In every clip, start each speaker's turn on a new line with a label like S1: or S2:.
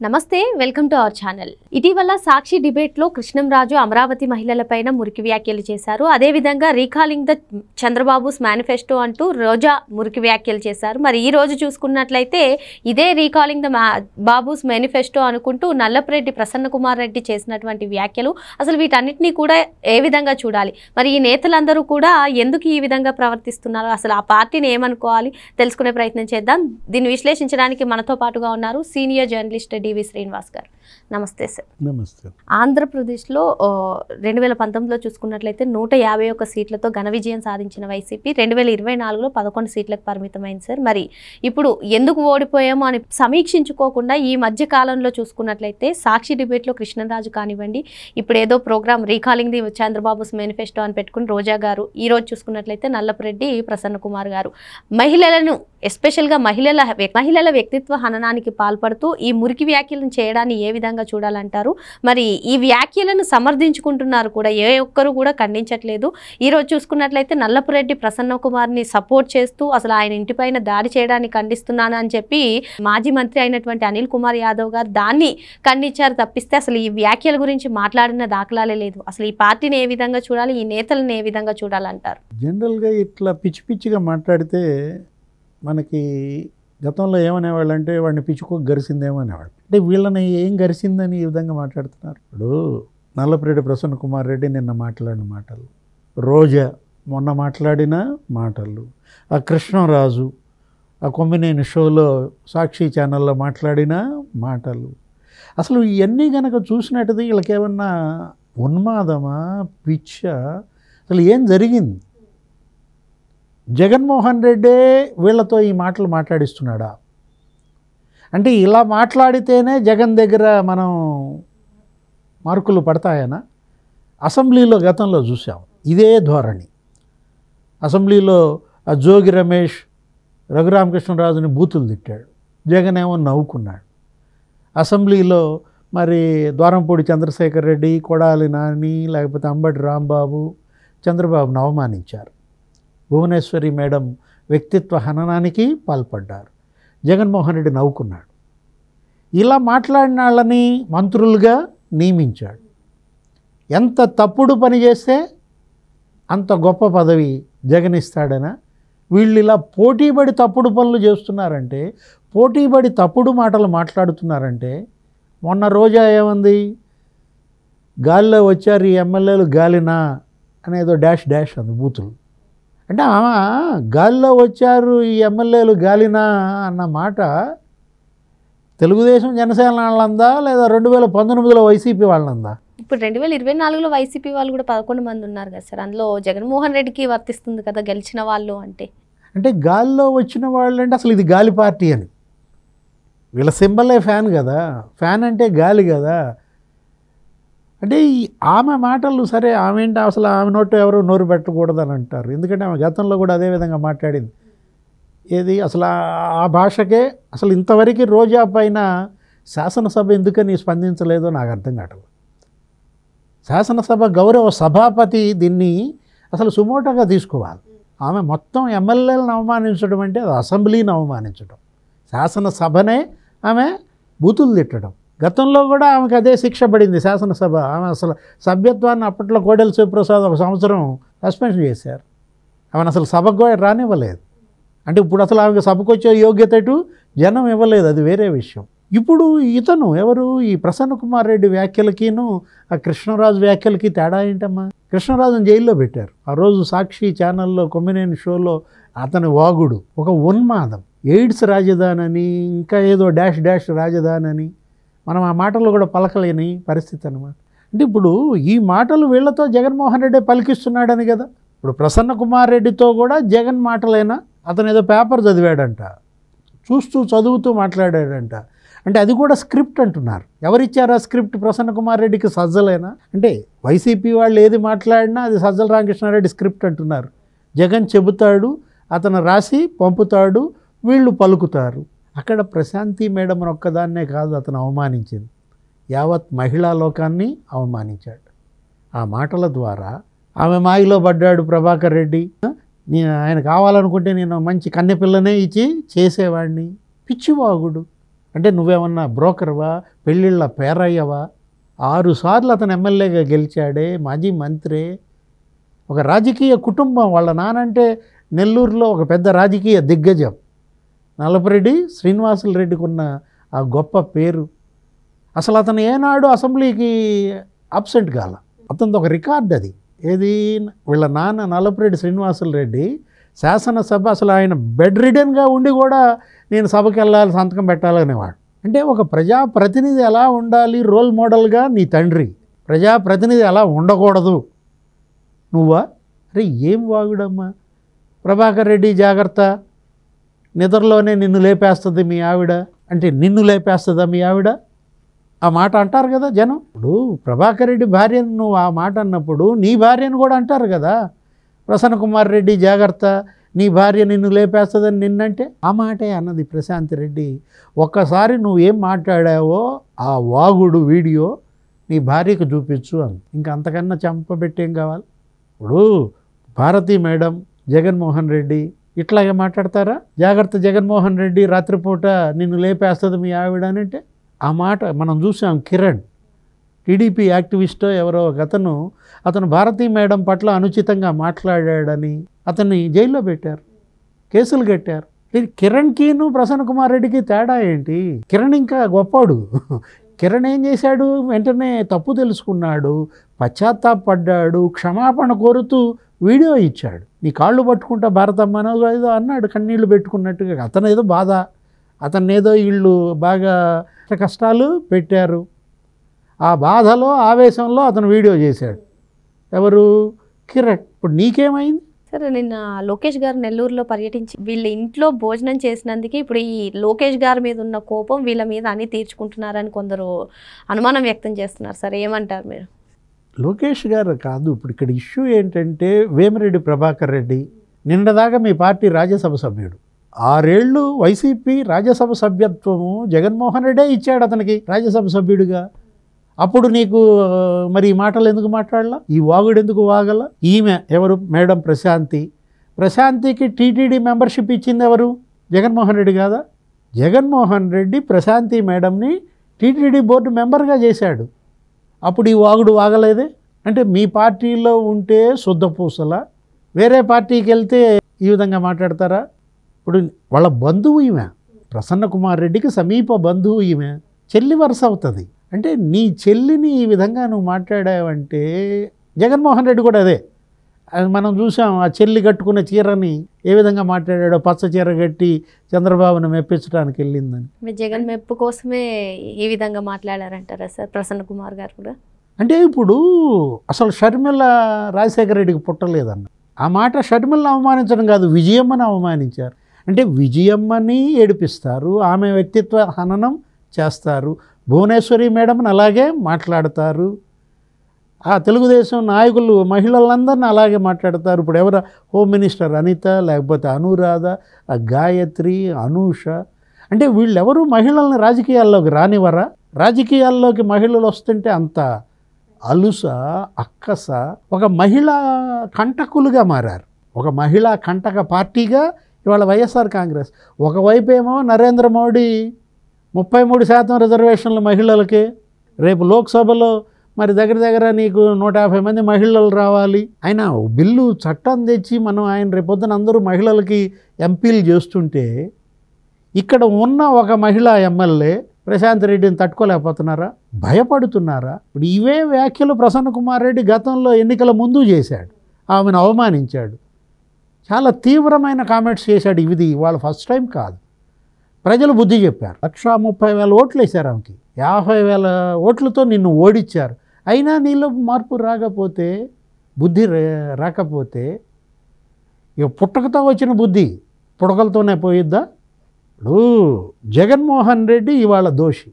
S1: నమస్తే, welcome to our channel. ఇటీవల సాక్షి debate లో కృష్ణంరాజు అమరావతి మహిళలపైన మురికి వ్యాఖ్యలు చేశారు. అదేవిధంగా రీకాలింగ్ ద చంద్రబాబుస్ మేనిఫెస్టో అంటూ రోజా మురికి వ్యాఖ్యలు చేశారు. మరి ఈ రోజు చూసుకున్నట్లయితే ఇదే రీకాలింగ్ ద బాబుస్ మేనిఫెస్టో అనుకుంటూ నల్లపురెడ్డి ప్రసన్న కుమార్ రెడ్డి చేసినటువంటి వ్యాఖ్యలు అసలు వీటన్నిటినీ కూడా ఏ విధంగా చూడాలి? మరి ఈ నేతలందరూ కూడా ఎందుకు ఈ విధంగా ప్రవర్తిస్తున్నారు? అసలు ఆ పార్టీని ఏమనుకోవాలి తెలుసుకునే ప్రయత్నం చేద్దాం. దీన్ని విశ్లేషించడానికి మనతో పాటుగా ఉన్నారు సీనియర్ జర్నలిస్ట్ డివి శ్రీనివాస్ గారు. నమస్తే సార్.
S2: నమస్తే.
S1: ఆంధ్రప్రదేశ్లో 2019లో చూసుకున్నట్లయితే 151 సీట్లతో ఘన విజయం సాధించిన వైసీపీ 2024లో 11 సీట్లకు పరిమితమైంది సార్. మరి ఇప్పుడు ఎందుకు ఓడిపోయామో అని సమీక్షించుకోకుండా ఈ మధ్య కాలంలో చూసుకున్నట్లయితే సాక్షి డిబేట్లో కృష్ణరాజు కానివ్వండి, ఇప్పుడు ఏదో program recalling the Chandrababu's manifesto అని పెట్టుకుని రోజా గారు, ఈ రోజు చూసుకున్నట్లయితే నల్లపురెడ్డి ప్రసన్న కుమార్ గారు మహిళలను ఎస్పెషల్గా మహిళల వ్యక్తిత్వ హననానికి పాల్పడుతూ ఈ మురికి వ్యాఖ్యలను చేయడాన్ని ఏ విధంగా చూడాలంటారు? మరి ఈ వ్యాఖ్యలను సమర్థించుకుంటున్నారు కూడా, ఏ ఒక్కరు కూడా ఖండించట్లేదు. ఈ రోజు చూసుకున్నట్లయితే నల్లపురెడ్డి ప్రసన్న కుమార్ని సపోర్ట్ చేస్తూ అసలు ఆయన ఇంటిపైన దాడి చేయడాన్ని ఖండిస్తున్నాను అని చెప్పి మాజీ మంత్రి అయినటువంటి అనిల్ కుమార్ యాదవ్ గారు దాన్ని ఖండించారు తప్పిస్తే అసలు ఈ వ్యాఖ్యల గురించి మాట్లాడిన దాఖలాలే లేదు. అసలు ఈ పార్టీని ఏ విధంగా చూడాలి, ఈ నేతలను ఏ విధంగా చూడాలంటారు?
S2: జనరల్గా ఇట్లా పిచ్చి పిచ్చిగా మాట్లాడితే మనకి గతంలో ఏమనేవాళ్ళు అంటే వాడిని పిచ్చుకో గరిసిందేమో అనేవాళ్ళు. అంటే వీళ్ళని ఏం గరిసిందని ఈ విధంగా మాట్లాడుతున్నారు. ఇప్పుడు నల్లపురెడ్డి ప్రసన్న కుమార్ రెడ్డి నిన్న మాట్లాడిన మాటలు, రోజా మొన్న మాట్లాడిన మాటలు, ఆ కృష్ణరాజు ఆ కొమ్మినేని షోలో సాక్షి ఛానల్లో మాట్లాడిన మాటలు, అసలు ఇవన్నీ కనుక చూసినట్టుది వీళ్ళకేమన్నా ఉన్మాదమా, పిచ్చ, అసలు ఏం జరిగింది? జగన్మోహన్ రెడ్డే వీళ్ళతో ఈ మాటలు మాట్లాడిస్తున్నాడా? అంటే ఇలా మాట్లాడితేనే జగన్ దగ్గర మనం మార్కులు పడతాయనా? అసెంబ్లీలో గతంలో చూసాం ఇదే ధోరణి. అసెంబ్లీలో ఆ జోగి రమేష్ రఘురామకృష్ణరాజుని బూతులు తిట్టాడు, జగన్ ఏమో నవ్వుకున్నాడు. అసెంబ్లీలో మరి ద్వారంపూడి చంద్రశేఖర్ రెడ్డి, కొడాలి నాని, లేకపోతే అంబటి రాంబాబు చంద్రబాబును అవమానించారు. భువనేశ్వరి మేడం వ్యక్తిత్వ హననానికి పాల్పడ్డారు. జగన్మోహన్ రెడ్డి నవ్వుకున్నాడు. ఇలా మాట్లాడిన వాళ్ళని మంత్రులుగా నియమించాడు. ఎంత తప్పుడు పని చేస్తే అంత గొప్ప పదవి జగన్ ఇస్తాడనా? వీళ్ళు ఇలా పోటీపడి తప్పుడు పనులు చేస్తున్నారంటే, పోటీపడి తప్పుడు మాటలు మాట్లాడుతున్నారంటే, మొన్న రోజా ఏమంది? గాలిలో వచ్చారు ఈ ఎమ్మెల్యేలు గాలినా అనేదో డాష్ డాష్ అంది బూతులు. అంటే ఆమె గాలిలో వచ్చారు ఈ ఎమ్మెల్యేలు గాలినా అన్న మాట తెలుగుదేశం జనసేన వాళ్ళందా లేదా 2019లో వైసీపీ వాళ్ళందా?
S1: ఇప్పుడు 2024లో వైసీపీ వాళ్ళు కూడా 11 మంది ఉన్నారు కదా సార్. అందులో జగన్మోహన్ రెడ్డికి వర్తిస్తుంది కదా గెలిచిన వాళ్ళు అంటే.
S2: అంటే గాలిలో వచ్చిన వాళ్ళు అంటే అసలు ఇది గాలి పార్టీ అని వీళ్ళ సింబలే ఫ్యాన్ కదా. ఫ్యాన్ అంటే గాలి కదా. అంటే ఆమె మాటలు సరే, ఆమె ఏంటి అసలు ఆమె నోటు ఎవరు నోరు పెట్టకూడదని అంటారు. ఎందుకంటే ఆమె గతంలో కూడా అదే విధంగా మాట్లాడింది. ఏది అసలు ఆ భాషకే అసలు ఇంతవరకు రోజా పైన శాసనసభ ఎందుకని స్పందించలేదో నాకు అర్థం కావట్లేదు. శాసనసభ గౌరవ సభాపతి దీన్ని అసలు సుమోటోగా తీసుకోవాలి. ఆమె మొత్తం ఎమ్మెల్యేలను అవమానించడం అంటే అది అసెంబ్లీని అవమానించడం, శాసనసభనే ఆమె బూతులు తిట్టడం. గతంలో కూడా ఆమెకు అదే శిక్ష పడింది శాసనసభ. ఆమె అసలు సభ్యత్వాన్ని అప్పట్లో కోడెల శివప్రసాద్ 1 సంవత్సరం సస్పెన్షన్ చేశారు. ఆమెను అసలు సభకు కూడా రానివ్వలేదు. అంటే ఇప్పుడు అసలు ఆమెకు సభకు వచ్చే యోగ్యత జనం ఇవ్వలేదు, అది వేరే విషయం. ఇప్పుడు ఇతను ఎవరు, ఈ ప్రసన్న కుమార్ రెడ్డి వ్యాఖ్యలకిను ఆ కృష్ణరాజు వ్యాఖ్యలకి తేడా ఏంటమ్మా? కృష్ణరాజును జైల్లో పెట్టారు. ఆ రోజు సాక్షి ఛానల్లో కొమ్మినేని షోలో అతని వాగుడు ఒక ఉన్మాదం. ఎయిడ్స్ రాజధాని ఇంకా ఏదో డాష్ డాష్ రాజధాని మనం ఆ మాటలు కూడా పలకలేని పరిస్థితి అన్నమాట. అంటే ఇప్పుడు ఈ మాటలు వీళ్లతో జగన్మోహన్ రెడ్డి పలికిస్తున్నాడని కదా. ఇప్పుడు ప్రసన్న కుమార్ రెడ్డితో కూడా జగన్ మాటలేనా? అతను ఏదో పేపర్ చదివాడంట, చదువుతూ మాట్లాడాడంట. అంటే అది కూడా స్క్రిప్ట్ అంటున్నారు. ఎవరిచ్చారు ఆ స్క్రిప్ట్? ప్రసన్న కుమార్ రెడ్డికి సజ్జలేనా? అంటే వైసీపీ వాళ్ళు ఏది మాట్లాడినా అది సజ్జల రామకృష్ణారెడ్డి స్క్రిప్ట్ అంటున్నారు. జగన్ చెబుతాడు, అతను రాసి పంపుతాడు, వీళ్ళు పలుకుతారు. అక్కడ ప్రశాంతి మేడం ఒక్కదాన్నే కాదు అతను అవమానించింది, యావత్ మహిళా లోకాన్ని అవమానించాడు. ఆ మాటల ద్వారా ఆమె మాయలో పడ్డాడు ప్రభాకర్ రెడ్డి. ఆయన కావాలనుకుంటే నేను మంచి కన్నెపిల్లనే ఇచ్చి చేసేవాడిని. పిచ్చివాగుడు. అంటే నువ్వేమన్నా బ్రోకర్వా, పెళ్ళిళ్ళ పేరయ్యవా? 6 సార్లు అతను ఎమ్మెల్యేగా గెలిచాడే, మాజీ మంత్రి, ఒక రాజకీయ కుటుంబం. వాళ్ళ నానంటే నెల్లూరులో ఒక పెద్ద రాజకీయ దిగ్గజం. నలపరెడ్డి శ్రీనివాసులు రెడ్డికి ఉన్న ఆ గొప్ప పేరు. అసలు అతను ఏనాడు అసెంబ్లీకి అబ్సెంట్ కాల. అతనిది ఒక రికార్డ్ అది. ఏది, వీళ్ళ నాన్న నలపరెడ్డి శ్రీనివాసులు రెడ్డి శాసనసభ, అసలు ఆయన బెడ్ రిడెన్గా ఉండి కూడా నేను సభకి వెళ్ళాలి, సంతకం పెట్టాలనేవాడు. అంటే ఒక ప్రజాప్రతినిధి ఎలా ఉండాలి, రోల్ మోడల్గా నీ తండ్రి. ప్రజాప్రతినిధి అలా ఉండకూడదు. నువ్వా? అరే ఏం వాగుడమ్మా. ప్రభాకర్ రెడ్డి జాగ్రత్త, నిద్రలోనే నిన్ను లేపేస్తుంది మీ ఆవిడ అంటే నిన్ను లేపేస్తుందా మీ ఆవిడ? ఆ మాట అంటారు కదా జనం. ఇప్పుడు ప్రభాకర్ రెడ్డి భార్యను నువ్వు ఆ మాట అన్నప్పుడు నీ భార్యను కూడా అంటారు కదా, ప్రసన్న కుమార్ రెడ్డి జాగ్రత్త, నీ భార్య నిన్ను లేపేస్తుందని నిన్నంటే ఆ మాటే అన్నది ప్రశాంత్ రెడ్డి. ఒక్కసారి నువ్వు ఏం మాట్లాడావో ఆ వాగుడు వీడియో నీ భార్యకు చూపించు అని. ఇంకా అంతకన్నా చంపబెట్టేం కావాలి? ఇప్పుడు భారతీ మేడం, జగన్మోహన్ రెడ్డి ఇట్లాగే మాట్లాడతారా? జాగ్రత్త జగన్మోహన్ రెడ్డి, రాత్రిపూట నిన్ను లేపేస్తుంది మీ ఆవిడ అని అంటే ఆ మాట మనం చూసాం. కిరణ్ టీడీపీ యాక్టివిస్టో ఎవరో ఒక అతను భారతీ మేడం పట్ల అనుచితంగా మాట్లాడాడని అతన్ని జైల్లో పెట్టారు, కేసులు కట్టారు. కిరణ్కిను ప్రసన్న కుమార్ రెడ్డికి తేడా ఏంటి? కిరణ్ ఇంకా గొప్పాడు. కిరణ్ ఏం చేశాడు? వెంటనే తప్పు తెలుసుకున్నాడు, పశ్చాత్తాపడ్డాడు, క్షమాపణ కోరుతూ వీడియో ఇచ్చాడు. నీ కాళ్ళు పట్టుకుంటా భారతమ్మనో ఏదో అన్నాడు, కన్నీళ్లు పెట్టుకున్నట్టుగా. అతను ఏదో బాధ, అతన్ని ఏదో వీళ్ళు బాగా కష్టాలు పెట్టారు. ఆ బాధలో ఆవేశంలో అతను వీడియో చేశాడు. ఎవరు? కిరణ్. ఇప్పుడు నీకేమైంది?
S1: సరే, నిన్న లోకేష్ గారు నెల్లూరులో పర్యటించి వీళ్ళ ఇంట్లో భోజనం చేసినందుకే ఇప్పుడు ఈ లోకేష్ గారి మీద ఉన్న కోపం వీళ్ళ మీద అన్ని తీర్చుకుంటున్నారని కొందరు అనుమానం వ్యక్తం చేస్తున్నారు. సరే, ఏమంటారు మీరు?
S2: లోకేష్ గారు కాదు, ఇప్పుడు ఇక్కడ ఇష్యూ ఏంటంటే వేమిరెడ్డి ప్రభాకర్ రెడ్డి నిన్నదాకా మీ పార్టీ రాజ్యసభ సభ్యుడు. 6 ఏళ్ళు వైసీపీ రాజ్యసభ సభ్యత్వము జగన్మోహన్ రెడ్డే ఇచ్చాడు అతనికి రాజ్యసభ సభ్యుడిగా. అప్పుడు నీకు మరి ఈ మాటలు ఎందుకు మాట్లాడాల? ఈ వాగుడు ఎందుకు వాగల? ఈమె ఎవరు? మేడం ప్రశాంతికి టీటీడీ మెంబర్షిప్ ఇచ్చింది ఎవరు? జగన్మోహన్ రెడ్డి కాదా? జగన్మోహన్ రెడ్డి ప్రశాంతి మేడంని టీటీడీ బోర్డు మెంబర్గా చేశాడు. అప్పుడు ఈ వాగుడు వాగలేదే? అంటే మీ పార్టీలో ఉంటే శుద్ధపూసల, వేరే పార్టీకి వెళ్తే ఈ విధంగా మాట్లాడతారా? ఇప్పుడు వాళ్ళ బంధువు ఈమె, ప్రసన్న కుమార్ రెడ్డికి సమీప బంధువు ఈమె, చెల్లి వరుస అవుతుంది. అంటే నీ చెల్లిని ఈ విధంగా నువ్వు మాట్లాడావంటే జగన్మోహన్ రెడ్డి కూడా అదే. అది మనం చూసాం. ఆ చెల్లి కట్టుకున్న చీరని ఏ విధంగా మాట్లాడాడో, పచ్చ చీర కట్టి చంద్రబాబును మెప్పించడానికి వెళ్ళిందని.
S1: జగన్ మెప్పు కోసమే ఈ విధంగా మాట్లాడారంటారా సార్ ప్రసన్న కుమార్ గారు కూడా?
S2: అంటే ఇప్పుడు అసలు షర్మిల రాజశేఖర రెడ్డికి పుట్టలేదన్న ఆ మాట. షర్మిలను అవమానించడం కాదు, విజయమ్మని అవమానించారు. అంటే విజయమ్మని ఏడిపిస్తారు, ఆమె వ్యక్తిత్వ హననం చేస్తారు. భువనేశ్వరి మేడంని అలాగే మాట్లాడతారు. ఆ తెలుగుదేశం నాయకులు మహిళలందరినీ అలాగే మాట్లాడతారు. ఇప్పుడు ఎవరు? హోమ్ మినిస్టర్ అనిత, లేకపోతే అనురాధ, గాయత్రి, అనూష. అంటే వీళ్ళెవరు మహిళల్ని రాజకీయాల్లోకి రానివ్వరా? రాజకీయాల్లోకి మహిళలు వస్తుంటే అంత అలుస, అక్కస, ఒక మహిళా కంటకులుగా మారారు. ఒక మహిళా కంటక పార్టీగా ఇవాళ వైఎస్ఆర్ కాంగ్రెస్. ఒకవైపు ఏమో నరేంద్ర మోడీ 33% రిజర్వేషన్లు మహిళలకి, రేపు లోక్సభలో మరి దగ్గర నీకు 150 మంది మహిళలు రావాలి. ఆయన బిల్లు చట్టం తెచ్చి మనం ఆయన రేపొద్దున అందరూ మహిళలకి ఎంపీలు చేస్తుంటే ఇక్కడ ఉన్న ఒక మహిళా ఎమ్మెల్యే ప్రశాంత్ రెడ్డిని తట్టుకోలేకపోతున్నారా? భయపడుతున్నారా? ఇప్పుడు ఇవే వ్యాఖ్యలు ప్రసన్న కుమార్ రెడ్డి గతంలో ఎన్నికల ముందు చేశాడు. ఆమెను అవమానించాడు, చాలా తీవ్రమైన కామెంట్స్ చేశాడు. ఇది వాళ్ళ ఫస్ట్ టైం కాదు. ప్రజలు బుద్ధి చెప్పారు. 130,000 ఓట్లు వేశారు ఆమెకి. 50,000 ఓట్లతో నిన్ను ఓడించారు. అయినా నీలో మార్పు రాకపోతే, బుద్ధి రాకపోతే, ఇక పుట్టకతో వచ్చిన బుద్ధి పుడకలతోనే పోయిద్దా? ఇప్పుడు జగన్మోహన్ రెడ్డి ఇవాళ దోషి.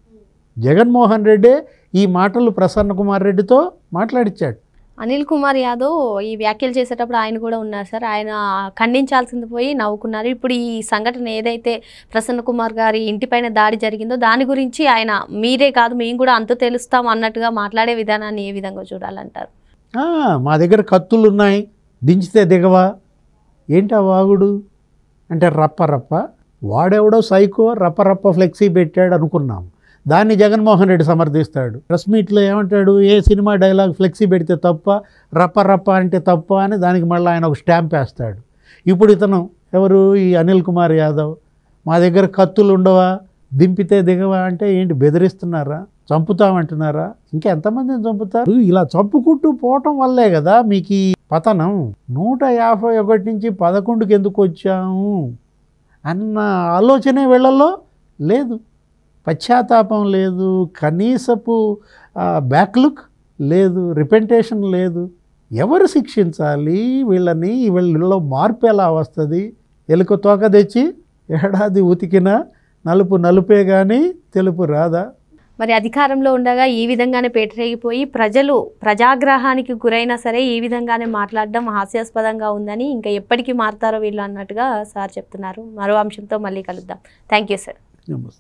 S2: జగన్మోహన్ రెడ్డే ఈ మాటలు ప్రసన్న కుమార్ రెడ్డితో మాట్లాడించాడు.
S1: అనిల్ కుమార్ యాదవ్ ఈ వ్యాఖ్యలు చేసేటప్పుడు ఆయన కూడా ఉన్నారు సార్. ఆయన ఖండించాల్సింది పోయి నవ్వుకున్నారు. ఇప్పుడు ఈ సంఘటన ఏదైతే ప్రసన్న కుమార్ గారి ఇంటిపైన దాడి జరిగిందో దాని గురించి ఆయన మీరే కాదు మేము కూడా అంతు తెలుస్తాం అన్నట్టుగా మాట్లాడే విధానాన్ని ఏ విధంగా చూడాలంటారు?
S2: మా దగ్గర కత్తులు ఉన్నాయి, దించితే దిగవా ఏంటి ఆ వాగుడు? అంటే రప్ప వాడెవడో సైకో రప్ప ఫ్లెక్సీ పెట్టాడు అనుకున్నాం. దాన్ని జగన్మోహన్ రెడ్డి సమర్థిస్తాడు. ప్రెస్ మీట్లో ఏమంటాడు, ఏ సినిమా డైలాగ్ ఫ్లెక్సీ పెడితే తప్ప, రప్ప అంటే తప్ప అని దానికి మళ్ళీ ఆయన ఒక స్టాంప్ వేస్తాడు. ఇప్పుడు ఇతను ఎవరు, ఈ అనిల్ కుమార్ యాదవ్, మా దగ్గర కత్తులు ఉండవా, దింపితే దిగవా అంటే ఏంటి, బెదిరిస్తున్నారా, చంపుతామంటున్నారా, ఇంకా ఎంతమందిని చంపుతారు? ఇలా చంపుకుంటూ పోవటం వల్లే కదా మీకు ఈ పతనం. 151 నుంచి 11కి ఎందుకు వచ్చాము అన్న ఆలోచనే వీళ్ళల్లో లేదు. పశ్చాత్తాపం లేదు, కనీసపు బ్యాక్లుక్ లేదు, రిపెంటేషన్ లేదు. ఎవరు శిక్షించాలి వీళ్ళని? వీళ్ళలో మార్పు ఎలా వస్తుంది? ఎలుక తోక తెచ్చి ఏడాది ఉతికినా నలుపు నలుపే కానీ తెలుపు రాదా?
S1: మరి అధికారంలో ఉండగా ఈ విధంగానే పేటరేగిపోయి ప్రజాగ్రహానికి గురైనా సరే ఈ విధంగానే మాట్లాడడం హాస్యాస్పదంగా ఉందని, ఇంకా ఎప్పటికీ మారుతారో వీళ్ళు అన్నట్టుగా సార్ చెప్తున్నారు. మరో అంశంతో మళ్ళీ కలుద్దాం. Thank you sir.
S2: నమస్తే.